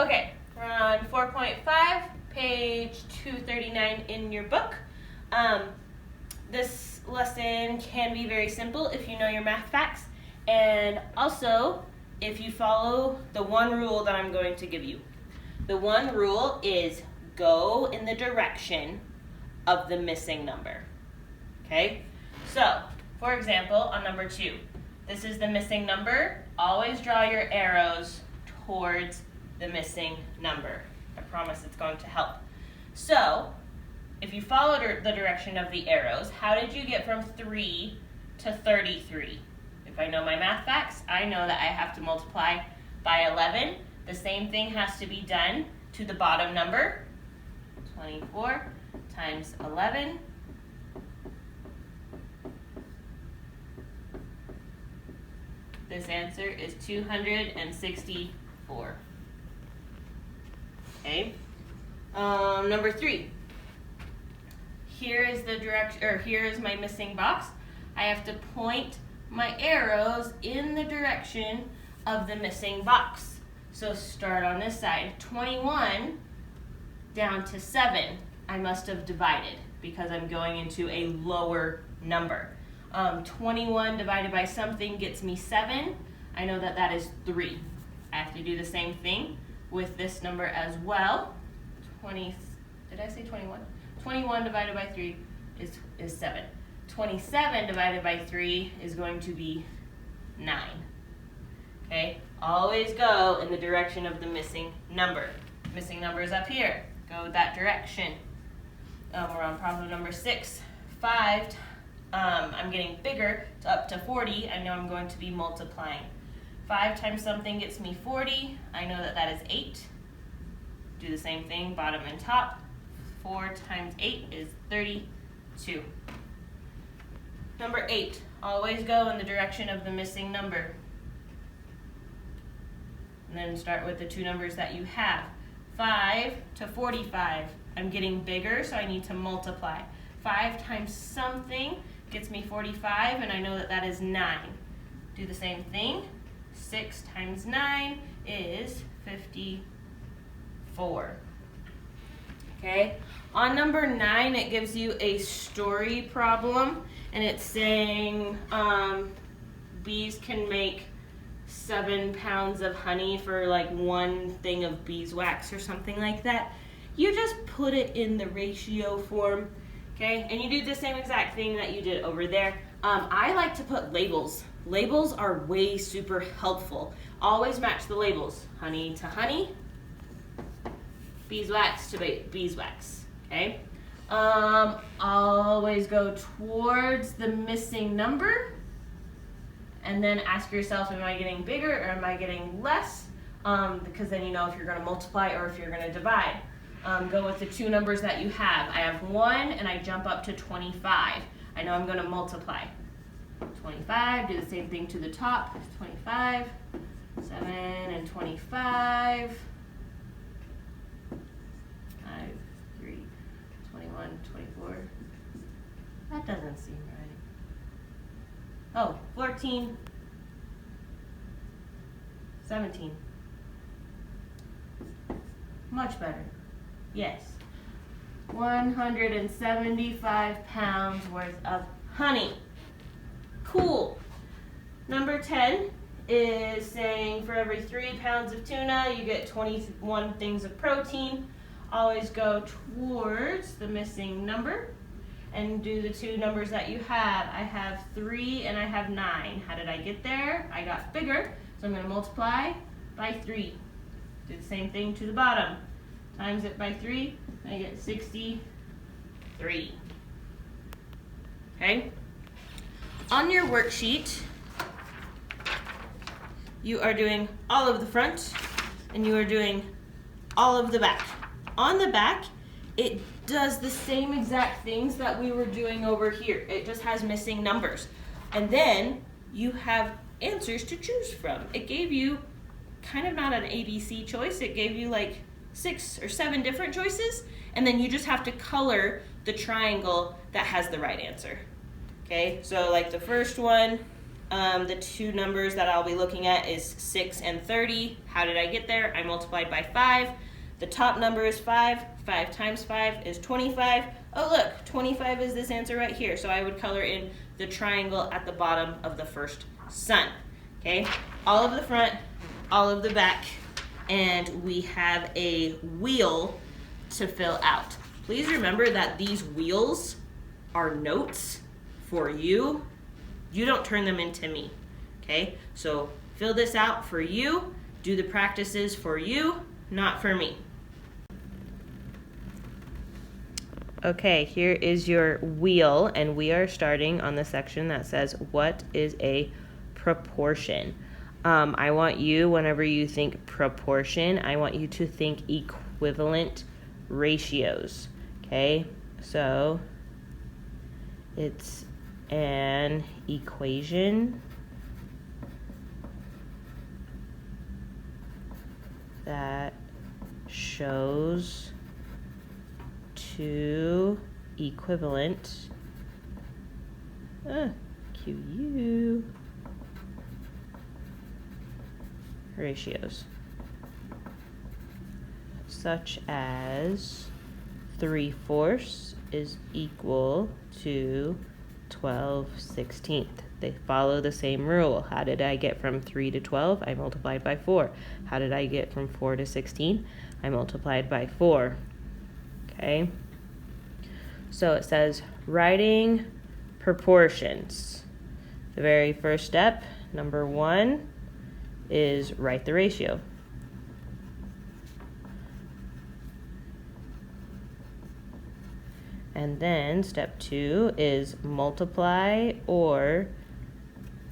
Okay, we're on 4.5, page 239 in your book. This lesson can be very simple if you know your math facts, and also if you follow the one rule that I'm going to give you. The one rule is go in the direction of the missing number. Okay? So, for example, on number 2, this is the missing number. Always draw your arrows towards the missing number. I promise it's going to help. So, if you followed the direction of the arrows, how did you get from 3 to 33? If I know my math facts, I know that I have to multiply by 11. The same thing has to be done to the bottom number. 24 times 11. This answer is 264. Okay. Number 3. Here is the direction, or here is my missing box. I have to point my arrows in the direction of the missing box. So start on this side. 21 down to 7. I must have divided because I'm going into a lower number. 21 divided by something gets me 7. I know that that is 3. I have to do the same thing with this number as well. Did I say 21? 21 divided by 3 is 7. 27 divided by 3 is going to be 9. Okay? Always go in the direction of the missing number. Missing number is up here. Go that direction. We're on problem number 6. 5, I'm getting bigger to up to 40. I know I'm going to be multiplying. 5 times something gets me 40. I know that that is 8. Do the same thing, bottom and top. 4 times 8 is 32. Number 8, always go in the direction of the missing number. And then start with the two numbers that you have. 5 to 45. I'm getting bigger, so I need to multiply. 5 times something gets me 45, and I know that that is 9. Do the same thing. 6 times 9 is 54. Okay? On number 9, it gives you a story problem, and it's saying bees can make 7 pounds of honey for like 1 thing of beeswax or something like that. You just put it in the ratio form, okay? And you do the same exact thing that you did over there. I like to put labels. Labels are way super helpful. Always match the labels. Honey to honey, beeswax to beeswax, okay? Always go towards the missing number, and then ask yourself, am I getting bigger or am I getting less? Because then you know if you're going to multiply or if you're going to divide. Go with the two numbers that you have. I have 1 and I jump up to 25. I know I'm going to multiply. 25, do the same thing to the top. 25, 7 and 25. 5, 3, 21, 24. That doesn't seem right. Oh, 14, 17. Much better. Yes. 175 pounds worth of honey. Cool. Number 10 is saying for every 3 pounds of tuna, you get 21 things of protein. Always go towards the missing number and do the two numbers that you have. I have 3 and I have 9. How did I get there? I got bigger, so I'm going to multiply by 3. Do the same thing to the bottom. Times it by 3, I get 63. Okay? On your worksheet, you are doing all of the front and you are doing all of the back. On the back, it does the same exact things that we were doing over here. It just has missing numbers. And then you have answers to choose from. It gave you kind of not an ABC choice. It gave you like 6 or 7 different choices, and then you just have to color the triangle that has the right answer. Okay, so like the first one, The two numbers that I'll be looking at is 6 and 30. How did I get there? I multiplied by 5. The top number is 5. 5 times 5 is 25. Oh look, 25 is this answer right here. So I would color in the triangle at the bottom of the first sun. Okay, all of the front, all of the back, and we have a wheel to fill out. Please remember that these wheels are notes for you. You don't turn them into me, okay? So fill this out for you, do the practices for you, not for me. Okay, here is your wheel, and we are starting on the section that says, what is a proportion? I want you, whenever you think proportion, I want you to think equivalent ratios, okay? So it's an equation that shows two equivalent QU ratios, such as 3/4 is equal to 12/16. They follow the same rule. How did I get from 3 to 12? I multiplied by 4. How did I get from 4 to 16? I multiplied by 4. Okay. So it says writing proportions. The very first step, number 1, is write the ratio. And then step 2 is multiply or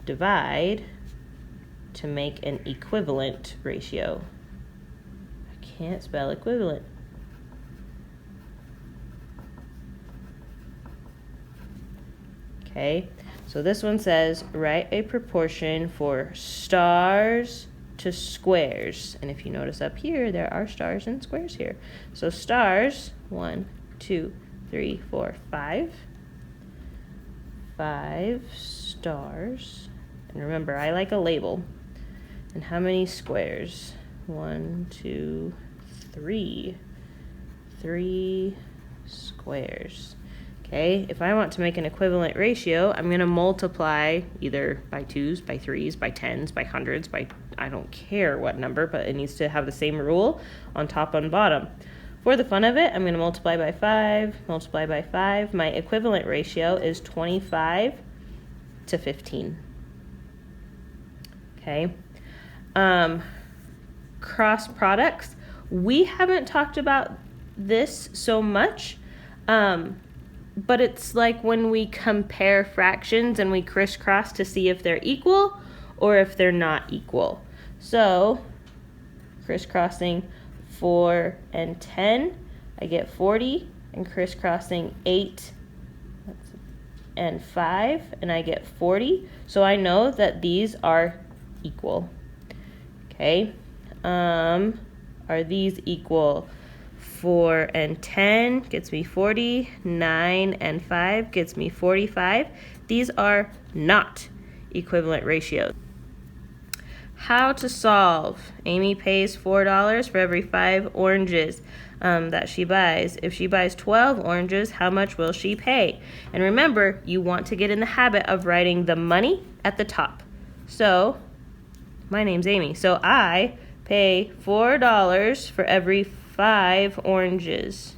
divide to make an equivalent ratio. I can't spell equivalent. Okay, so this one says write a proportion for stars to squares. And if you notice up here, there are stars and squares here. So stars, 1, 2, 3, 4, 5. 5 stars. And remember, I like a label. And how many squares? 1, 2, 3. 3 squares. Okay, if I want to make an equivalent ratio, I'm going to multiply either by 2s, by 3s, by 10s, by hundreds, by I don't care what number, but it needs to have the same rule on top and bottom. For the fun of it, I'm going to multiply by 5, multiply by 5. My equivalent ratio is 25 to 15. Okay. Cross products. We haven't talked about this so much, but it's like when we compare fractions and we crisscross to see if they're equal or if they're not equal. So, crisscrossing 4 and 10, I get 40, and crisscrossing 8 and 5, and I get 40. So I know that these are equal. Okay, are these equal? 4 and 10 gets me 40, 9 and 5 gets me 45. These are not equivalent ratios. How to solve. Amy pays $4 for every 5 oranges that she buys. If she buys 12 oranges, how much will she pay? And remember, you want to get in the habit of writing the money at the top. So, my name's Amy. So I pay $4 for every 5 oranges.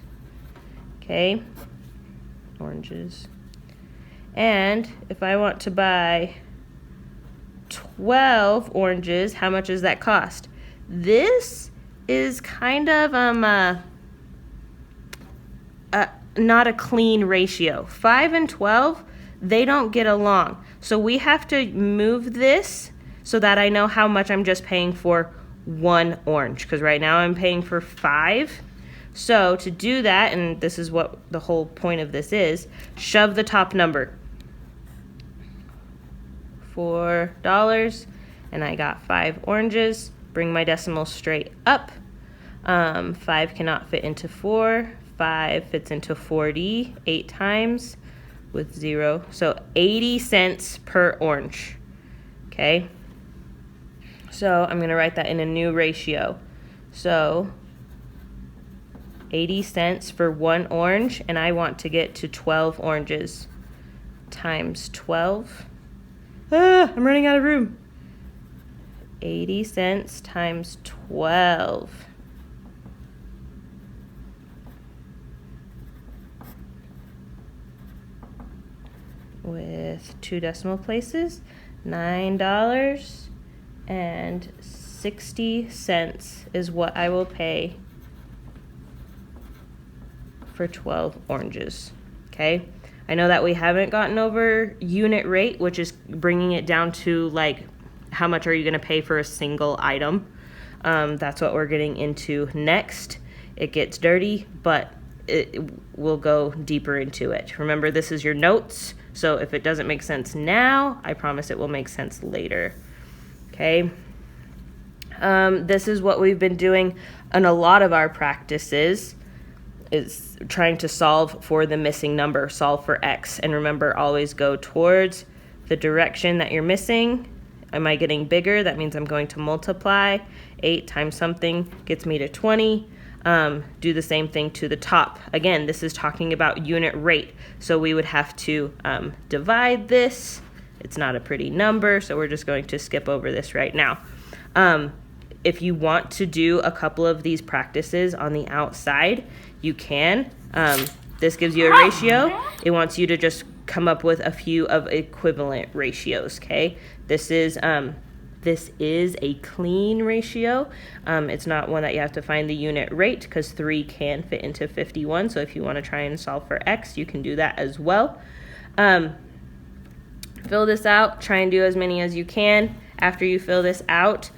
Okay, oranges. And if I want to buy 12 oranges, how much does that cost? This is kind of not a clean ratio. 5 and 12, they don't get along. So we have to move this so that I know how much I'm just paying for 1 orange, because right now I'm paying for 5. So to do that, and this is what the whole point of this is, shove the top number. $4, and I got 5 oranges. Bring my decimal straight up. 5 cannot fit into 4. 5 fits into 40 8 times with 0. So 80 cents per orange. okay? So I'm going to write that in a new ratio. So 80 cents for 1 orange, and I want to get to 12 oranges times 12. I'm running out of room. 80 cents times 12. With 2 decimal places, $9.60 is what I will pay for 12 oranges, okay? I know that we haven't gotten over unit rate, which is bringing it down to like how much are you going to pay for a single item. That's what we're getting into next. It gets dirty, but we'll go deeper into it. Remember, this is your notes, so if it doesn't make sense now, I promise it will make sense later, okay? This is what we've been doing in a lot of our practices, is trying to solve for the missing number, solve for x. And remember, always go towards the direction that you're missing. Am I getting bigger? That means I'm going to multiply. 8 times something gets me to 20. Do the same thing to the top. Again, this is talking about unit rate. So we would have to divide this. It's not a pretty number, so we're just going to skip over this right now. If you want to do a couple of these practices on the outside, you can. This gives you a ratio. It wants you to just come up with a few of equivalent ratios, okay? This is a clean ratio. It's not one that you have to find the unit rate, because 3 can fit into 51. So if you want to try and solve for x, you can do that as well. Fill this out. Try and do as many as you can. After you fill this out,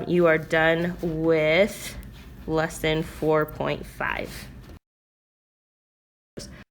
you are done with lesson 4.5.